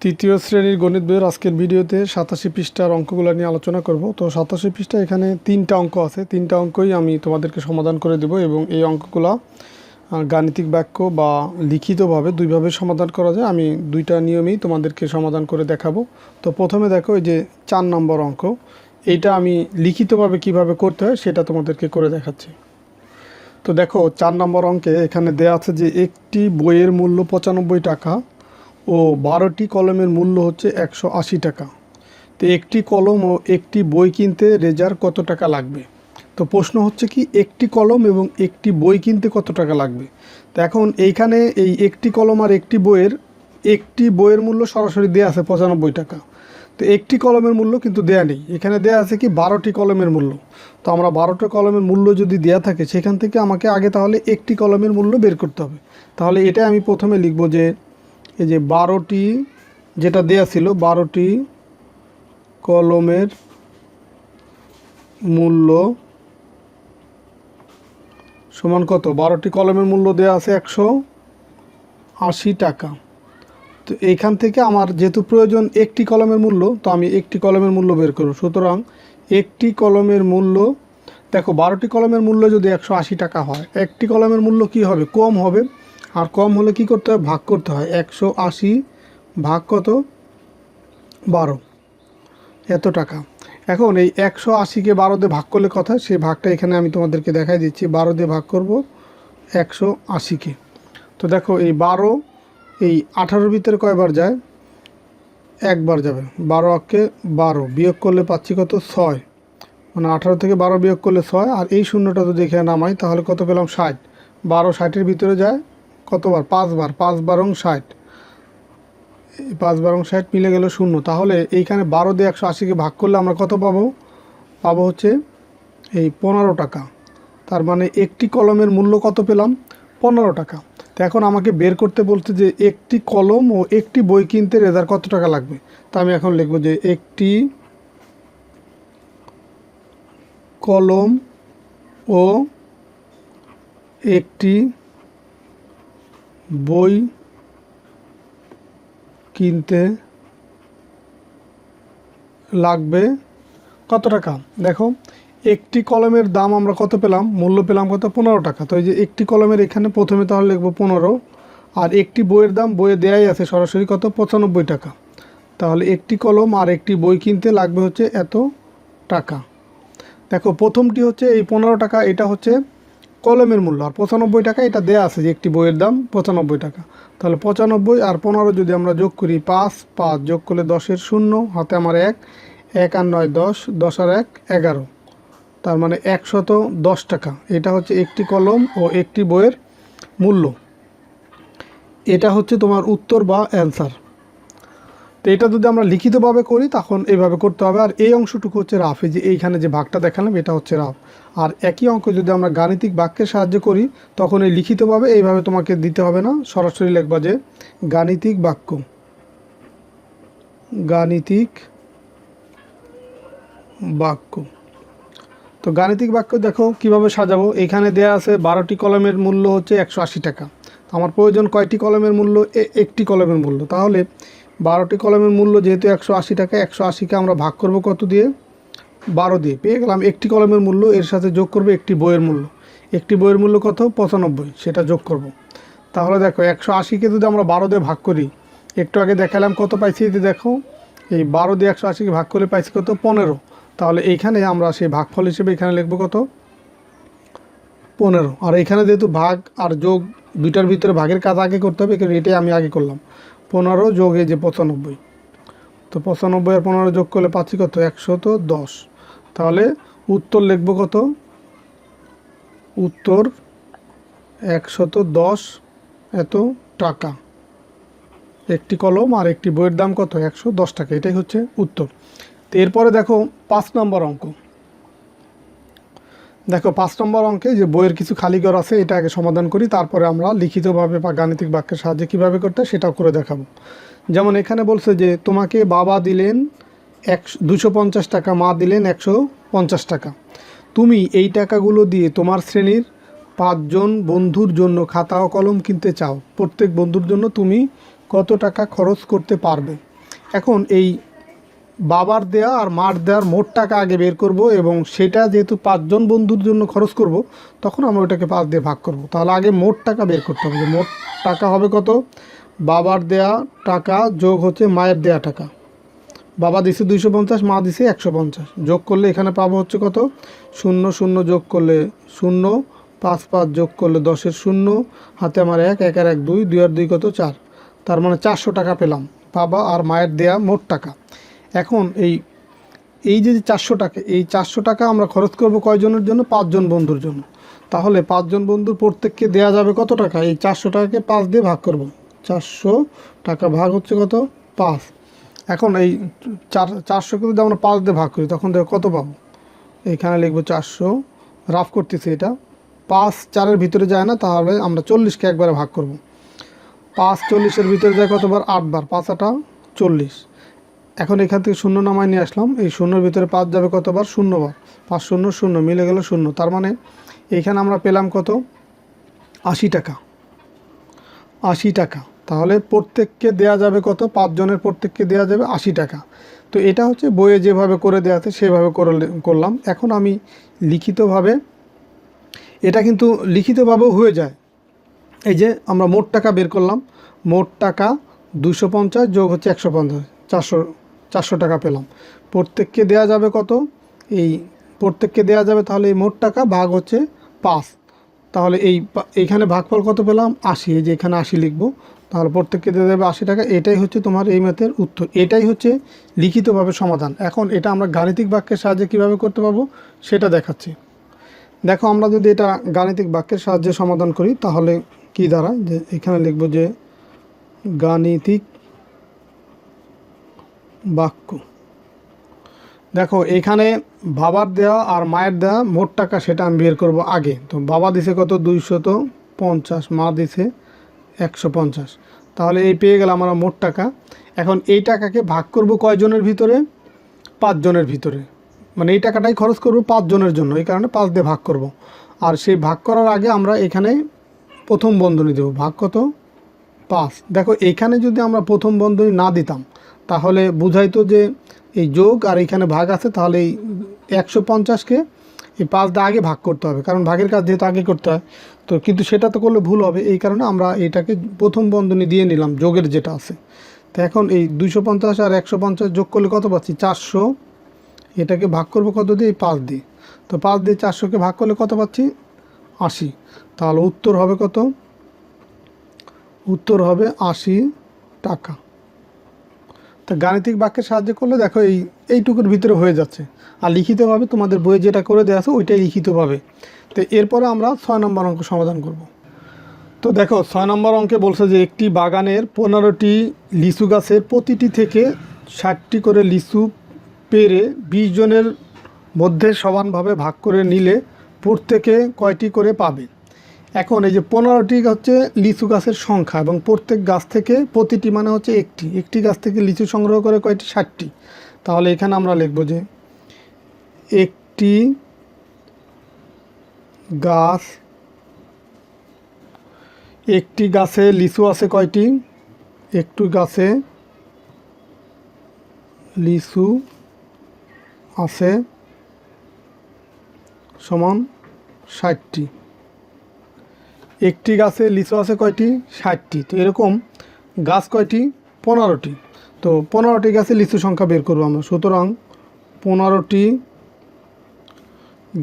তৃতীয় শ্রেণীর গণিত বইয়ের আজকের ভিডিওতে 87 পৃষ্ঠার অঙ্কগুলো নিয়ে আলোচনা করব। তো 87 পৃষ্ঠা এখানে 3টা অঙ্ক আছে, 3টা অঙ্কই আমি তোমাদেরকে সমাধান করে দেব এবং এই অঙ্কগুলো গাণিতিক বাক্য বা লিখিতভাবে দুইভাবে সমাধান করা যায়। আমি দুইটা নিয়মেই তোমাদেরকে সমাধান করে দেখাবো। তো প্রথমে দেখো এই যে 4 নম্বর অঙ্ক, এইটা আমি লিখিতভাবে কিভাবে করতে হয় সেটা তোমাদেরকে করে দেখাচ্ছি। তো দেখো 4 নম্বর অঙ্কে এখানে দেয়া আছে যে একটি বইয়ের মূল্য 95 টাকা ও 12টি কলমের মূল্য হচ্ছে 180 টাকা। তো একটি কলম ও একটি বই কিনতে রেজার কত টাকা লাগবে? তো প্রশ্ন হচ্ছে কি একটি কলম এবং একটি বই কিনতে কত টাকা লাগবে। তো এখন এইখানে এই একটি কলম আর একটি বইয়ের মূল্য সরাসরি দেয়া আছে 95 টাকা। তো একটি কলমের মূল্য কিন্তু দেয়া নেই, এখানে দেয়া আছে কি 12টি কলমের মূল্য। তো আমরা 12টা কলমের মূল্য যদি দেয়া থাকে সেখান থেকে আমাকে আগে তাহলে একটি কলমের মূল্য বের করতে হবে। তাহলে এটা আমি প্রথমে লিখব যে এই যে 12টি যেটা দেয়া ছিল 12টি কলমের মূল্য সমান কত? 12টি কলমের মূল্য দেয়া আছে 180 টাকা। তো এইখান থেকে আমার যেহেতু প্রয়োজন একটি কলমের মূল্য, তো আমি একটি কলমের মূল্য বের করব। সুতরাং একটি কলমের মূল্য, দেখো 12টি কলমের মূল্য যদি 180 টাকা হয়, একটি কলমের মূল্য কি হবে? কম হবে। আর কম হলে কি করতে হয়? ভাগ করতে হয়। 180 ভাগ কত? 12, এত টাকা। এখন এই 180কে 12 দিয়ে ভাগ করলে কথা, সেই ভাগটা এখানে আমি তোমাদেরকে দেখাই দিচ্ছি। 12 দিয়ে ভাগ করব 180কে। তো দেখো এই 12 এই 18-র ভিতরে কয়বার যায়? একবার যাবে। 12 অক্ষে 12, বিয়োগ করলে পাচ্ছি কত? 6। মানে 18 থেকে 12 বিয়োগ করলে 6, আর এই শূন্যটা যদি এখানে নামাই তাহলে কত পেলাম? 60। 12 60-এর ভিতরে যায় কতবার? 5 বার। 5 বারং 60, 5 বারং 60 মিলে গেল 0। তাহলে এইখানে 12 দিয়ে 180কে ভাগ করলে আমরা কত পাবো? পাবো হচ্ছে এই 15 টাকা। তার মানে একটি কলমের মূল্য কত পেলাম? 15 টাকা। তো এখন আমাকে বের করতে বলতে যে একটি কলম ও একটি বই কিনতে রেজার কত টাকা লাগবে। তা আমি এখন লিখবো যে একটি কলম ও একটি বই কিনতে লাগবে কত টাকা। দেখো একটি কলমের দাম আমরা কত পেলাম? মূল্য পেলাম কত? 15 টাকা। তো এই যে একটি কলমের এখানে প্রথমে তাহলে লিখবো 15, আর একটি বইয়ের দাম বইয়ে দেয়াই আছে সরাসরি কত? 95 টাকা। তাহলে একটি কলম আর একটি বই কিনতে লাগবে হচ্ছে এত টাকা। দেখো প্রথমটি হচ্ছে এই 15 টাকা, এটা হচ্ছে কলমের মূল্য, আর 95 টাকা এটা দেয়া আছে যে একটি বইয়ের দাম 95 টাকা। তাহলে 95 আর 15 যদি আমরা যোগ করি 5, 5 যোগ করলে 10-এর 0, হাতে আমার 1, 1 আর 9 10, 10 আর 1 11, তার মানে 110 টাকা। এটা হচ্ছে একটি কলম ও একটি বইয়ের মূল্য। এটা হচ্ছে তোমার উত্তর বা অ্যান্সার। তো এটা যদি আমরা লিখিতভাবে করি তখন এইভাবে করতে হবে। আর এই অংশটুকু হচ্ছে রাফ, এই যে এইখানে যে ভাগটা দেখালাম এটা হচ্ছে রাফ। আর একই অঙ্ক যদি আমরা গাণিতিক বাক্যের সাহায্যে করি তখন এই লিখিতভাবে এইভাবে তোমাকে দিতে হবে না, সরাসরি লিখবা যে গাণিতিক বাক্য। গাণিতিক বাক্য। তো গাণিতিক বাক্য দেখো কিভাবে সাজাবো। এখানে দেয়া আছে 12টি কলমের মূল্য হচ্ছে 180 টাকা। আমার প্রয়োজন কয়টি কলমের মূল্য? একটি কলমের মূল্য। তাহলে 12টি কলমের মূল্য যেহেতু 180 টাকা, 180কে আমরা ভাগ করব কত দিয়ে? 12 দিয়ে। পেয়ে গেলাম একটি কলমের মূল্য। এর সাথে যোগ করবে একটি বইয়ের মূল্য। একটি বইয়ের মূল্য কত? 95, সেটা যোগ করব। তাহলে দেখো 180কে যদি আমরা 12 দিয়ে ভাগ করি, একটু আগে দেখালাম কত পাইছি, এই দেখো এই 12 দিয়ে 180কে ভাগ করে পাইছি কত? 15। তাহলে এইখানে আমরা সেই ভাগফল হিসেবে এখানে লিখব কত? 15। আর এখানে যেহেতু ভাগ আর যোগ দুইটার ভিতরে ভাগের কাজ আগে করতে হবে, কারণ এটাই আমি আগে করলাম। 15 যোগ এই যে 95, তো 95 আর 15 যোগ করলে পাচ্ছি কত? 110। তাহলে উত্তর লিখব কত? উত্তর 110 এত টাকা। একটি কলম আর একটি বইয়ের দাম কত? 110 টাকা। এটাই হচ্ছে উত্তর। তো এরপরে দেখো 5 নম্বর অঙ্ক। দেখো 5 নম্বর অঙ্কে যে বইয়ের কিছু খালি ঘর আছে, এটা আগে সমাধান করি, তারপরে আমরা লিখিতভাবে বা গাণিতিক বাক্যের সাহায্যে কীভাবে করতে সেটাও করে দেখাবো। যেমন এখানে বলছে যে তোমাকে বাবা দিলেন 250 টাকা, মা দিলেন 150 টাকা। তুমি এই টাকাগুলো দিয়ে তোমার শ্রেণীর 5 জন বন্ধুর জন্য খাতা ও কলম কিনতে চাও। প্রত্যেক বন্ধুর জন্য তুমি কত টাকা খরচ করতে পারবে? এখন এই বাবার দেয়া আর মার দেওয়ার মোট টাকা আগে বের করব, এবং সেটা যেহেতু 5 জন বন্ধুর জন্য খরচ করব, তখন আমরা ওইটাকে 5 দিয়ে ভাগ করব। তাহলে আগে মোট টাকা বের করতে হবে, যে মোট টাকা হবে কত, বাবার দেয়া টাকা যোগ হচ্ছে মায়ের দেয়া টাকা। বাবা দিছে 250, মা দিছে 150, যোগ করলে এখানে পাবো হচ্ছে কত, 0 0 যোগ করলে 0, 5 5 যোগ করলে 10-এর 0, হাতে আমার 1 1 আর 1 2, 2 আর 2 কত 4, তার মানে 400 টাকা পেলাম বাবা আর মায়ের দেয়া মোট টাকা। এখন এই যে 400 টাকা, এই 400 টাকা আমরা খরচ করব কয়জনের জন্য, 5 জন বন্ধুর জন্য। তাহলে 5 জন বন্ধুর প্রত্যেককে দেয়া যাবে কত টাকা, এই 400 টাকাকে 5 দিয়ে ভাগ করব। 400 টাকা ভাগ হচ্ছে কত, 5। এখন এই 400কে যদি আমরা 5 দিয়ে ভাগ করি, তখন দেখো কত পাবো, এইখানে লিখবো 400, রাফ করতেছি এটা, 5 4-এর ভিতরে যায় না, তাহলে আমরা 40কে একবারে ভাগ করব। 5 40-এর ভিতরে যায় কতবার, 8 বার, 5 8 40। এখন এখান থেকে 0 নামায় নিয়ে আসলাম, এই 0-এর ভিতরে 5 যাবে কতবার, 0 বার, 5 0 0 মিলে গেল 0। তার মানে এইখানে আমরা পেলাম কত, 80 টাকা। 80 টাকা। তাহলে প্রত্যেককে দেয়া যাবে কত, 5 জনের প্রত্যেককে দেয়া যাবে 80 টাকা। তো এটা হচ্ছে বইয়ে যেভাবে করে দেওয়া আছে সেভাবে করলাম। এখন আমি লিখিতভাবে, এটা কিন্তু লিখিতভাবেও হয়ে যায়। এই যে আমরা মোট টাকা বের করলাম, মোট টাকা 250 যোগ হচ্ছে 150, 400 টাকা পেলাম। প্রত্যেককে দেয়া যাবে কত, এই প্রত্যেককে দেয়া যাবে, তাহলে এই মোট টাকা ভাগ হচ্ছে 5। তাহলে এইখানে ভাগফল কত পেলাম, 80। এই যে এখানে 80 লিখব, তাহলে প্রত্যেককে দেওয়া যাবে 80 টাকা। এটাই হচ্ছে তোমার এই ম্যাথের উত্তর, এটাই হচ্ছে লিখিতভাবে সমাধান। এখন এটা আমরা গাণিতিক বাক্যের সাহায্যে কিভাবে করতে পারবো সেটা দেখাচ্ছি। দেখো, আমরা যদি এটা গাণিতিক বাক্যের সাহায্যে সমাধান করি, তাহলে কি দাঁড়ায়, যে এখানে লিখব যে গাণিতিক বাক্য। দেখো, এখানে বাবার দেওয়া আর মায়ের দেওয়া মোট টাকা সেটা আমি বের করব আগে। তো বাবা দিছে কত, 250, মা দিছে 150। তাহলে এই পেয়ে গেলাম আমরা মোট টাকা। এখন এই টাকাকে ভাগ করব কয়জনের ভিতরে, 5 জনের ভিতরে, মানে এই টাকাটাই খরচ করব 5 জনের জন্য, এই কারণে 5 দিয়ে ভাগ করব। আর সেই ভাগ করার আগে আমরা এখানে প্রথম বন্ধনী দেব, ভাগ কত, 5। দেখো, এখানে যদি আমরা প্রথম বন্ধনী না দিতাম, তাহলে বুঝাইতো যে এই যোগ আর এখানে ভাগ আছে, তাহলে এই 150কে এই 5 দিয়ে আগে ভাগ করতে হবে, কারণ ভাগের কাজ যেহেতু আগে করতে হয়। তো কিন্তু সেটা তো করলে ভুল হবে, এই কারণে আমরা এটাকে প্রথম বন্ধনী দিয়ে নিলাম, যোগের যেটা আছে। তো এখন এই 250 আর 150 যোগ করলে কত পাচ্ছি, 400। এটাকে ভাগ করবো কত দিয়ে, এই 5 দিয়ে। তো 5 দিয়ে 400কে ভাগ করলে কত পাচ্ছি, 80। তাহলে উত্তর হবে কত, উত্তর হবে 80 টাকা। তো গাণিতিক বাক্যের সাহায্য করলে দেখো এইটুকুর ভিতরে হয়ে যাচ্ছে। আর লিখিতভাবে তোমাদের বইয়ে যেটা করে দেওয়া আছে ওইটাই লিখিতভাবে। তো এরপরে আমরা 6 নম্বর অঙ্ক সমাধান করব। তো দেখো, 6 নম্বর অঙ্কে বলছে যে একটি বাগানের 15টি লিচু গাছের প্রতিটি থেকে 60টি করে লিচু পেরে 20 জনের মধ্যে সমানভাবে ভাগ করে নিলে প্রত্যেকে কয়টি করে পাবে। এখন এই যে 15টি হচ্ছে লিচু গাছের সংখ্যা, এবং প্রত্যেক গাছ থেকে প্রতিটি মানে হচ্ছে একটি গাছ থেকে লিচু সংগ্রহ করে কয়টি, 60টি। তাহলে এখানে আমরা লিখব যে একটি গাছে লিচু আছে কয়টি, একটি গাছে লিচু আছে সমান 60টি। একটি গাছে লিচু আছে কয়টি, 60টি। তো এরকম গাছ কয়টি, 15টি। তো 15টি গাছে লিচু সংখ্যা বের করবো আমরা। সুতরাং 15টি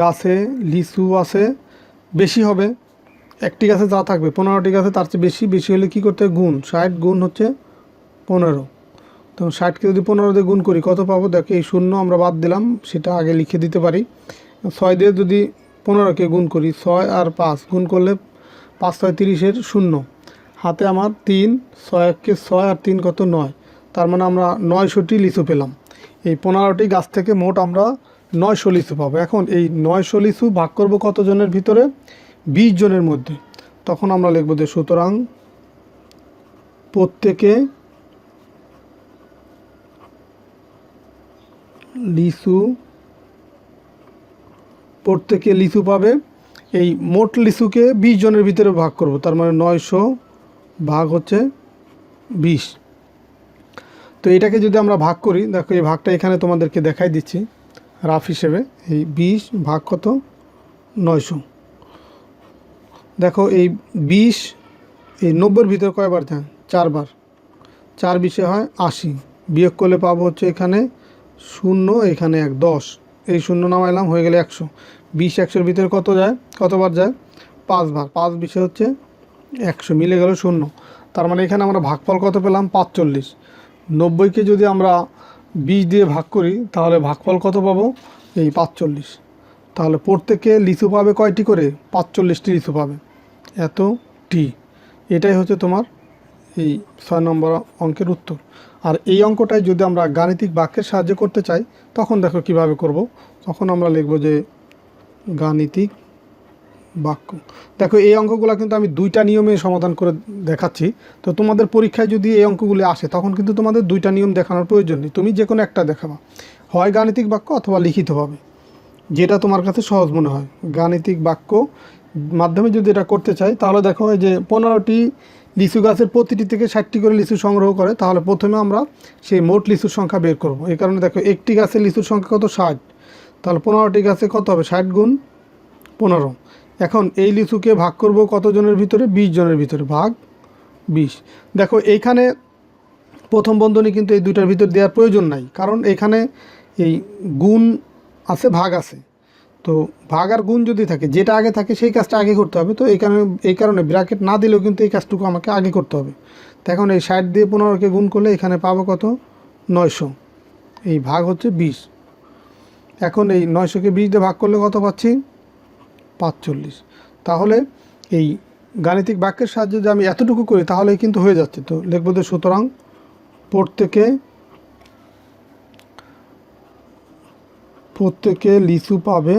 গাছে লিচু আছে, বেশি হবে, একটি গাছে যা থাকবে 15টি গাছে তার চেয়ে বেশি হলে কী করতে হয়, গুণ। 60 গুণ হচ্ছে 15। তো 60কে যদি 15 দিয়ে গুণ করি কত পাবো, দেখো এই 0 আমরা বাদ দিলাম, সেটা আগে লিখে দিতে পারি। 6 দিয়ে যদি 15কে গুণ করি, 6 আর 5 গুণ করলে 5 6 30-এর 0, হাতে আমার 3, 6 6 আর 3 কত, 9। তার মানে আমরা 900টি লিচু পেলাম। এই 15টি গাছ থেকে মোট আমরা 900 লিচু পাবো। এখন এই 900 লিচু ভাগ করব কত জনের ভিতরে, 20 জনের মধ্যে। তখন আমরা লিখব যে সুতরাং প্রত্যেকে লিচু পাবে। এই মোট লিচুকে 20 জনের ভিতরে ভাগ করব, তার মানে 900 ভাগ হচ্ছে 20। তো এটাকে যদি আমরা ভাগ করি, দেখো এই ভাগটা এখানে তোমাদেরকে দেখাই দিচ্ছি রাফ হিসেবে। এই 20 ভাগ কত 900। দেখো এই 20 এই 90-র ভিতর কয়বার যায়? 4 বার। 4 20 হয় 80, বিয়োগ করলে পাবো হচ্ছে এখানে 0, এখানে 1 10, এই 0 নামাইলাম, হয়ে গেলে 100। 20 100-র ভিতরে কত যায়, কতবার যায়? 5 বার। 5 20 হচ্ছে 100, মিলে গেল 0। তার মানে এখানে আমরা ভাগফল কত পেলাম? 45। 90কে যদি আমরা 20 দিয়ে ভাগ করি তাহলে ভাগফল কত পাবো? এই 45। তাহলে প্রত্যেকে লিচু পাবে কয়টি করে? 45টি লিচু পাবে, এতটি। এটাই হচ্ছে তোমার এই 6 নম্বর অঙ্কের উত্তর। আর এই অঙ্কটাই যদি আমরা গাণিতিক বাক্যের সাহায্যে করতে চাই তখন দেখো কিভাবে করব। তখন আমরা লিখব যে গাণিতিক বাক্য। দেখো এই অঙ্কগুলো কিন্তু আমি 2টা নিয়মে সমাধান করে দেখাচ্ছি। তো তোমাদের পরীক্ষায় যদি এই অঙ্কগুলি আসে তখন কিন্তু তোমাদের 2টা নিয়ম দেখানোর প্রয়োজন নেই, তুমি যে কোনো একটা দেখাবা, হয় গাণিতিক বাক্য অথবা লিখিতভাবে, যেটা তোমার কাছে সহজ মনে হয়। গাণিতিক বাক্য মাধ্যমে যদি এটা করতে চাই তাহলে দেখো যে 15টি লিচু গাছের প্রতিটি থেকে 60টি করে লিচু সংগ্রহ করে, তাহলে প্রথমে আমরা সেই মোট লিচুর সংখ্যা বের করব। এই কারণে দেখো একটি গাছের লিচুর সংখ্যা কত? 60। তাহলে 15টি গাছে কত হবে? 60 গুণ 15। এখন এই লিচুকে ভাগ করব কতজনের ভিতরে? 20 জনের ভিতরে, ভাগ 20। দেখো এইখানে প্রথম বন্ধনী কিন্তু এই 2টার ভিতর দেওয়ার প্রয়োজন নাই, কারণ এখানে এই গুণ আছে, ভাগ আছে। তো ভাগ আর গুণ যদি থাকে, যেটা আগে থাকে সেই কাজটা আগে করতে হবে। তো এই কারণে ব্র্যাকেট না দিলেও কিন্তু এই কাজটুকু আমাকে আগে করতে হবে। তো এখন এই 60 দিয়ে 15কে গুণ করলে এখানে পাবো কত? 900। এই ভাগ হচ্ছে 20। এখন এই 900কে 20 দিয়ে ভাগ করলে কত পাচ্ছি? 45। তাহলে এই গাণিতিক বাক্যের সাহায্যে যদি আমি এতটুকু করি তাহলেই কিন্তু হয়ে যাচ্ছে। তো লিখব যে সুতরাং প্রত্যেকে লিচু পাবে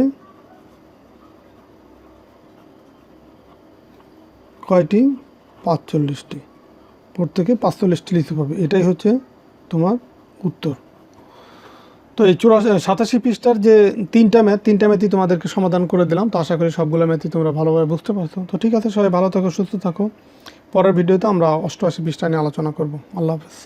কয়টি? 45টি। প্রত্যেকে 45টি লিচু পাবে, এটাই হচ্ছে তোমার উত্তর। তো এই 87 পৃষ্ঠার যে 3টা ম্যাথই তোমাদেরকে সমাধান করে দিলাম। তো আশা করি সবগুলো ম্যাথই তোমরা ভালোভাবে বুঝতে পারছো। তো ঠিক আছে, সবাই ভালো থাকো, সুস্থ থাকো। পরের ভিডিওতে আমরা 88 পৃষ্ঠা নিয়ে আলোচনা করব। আল্লাহ হাফেজ।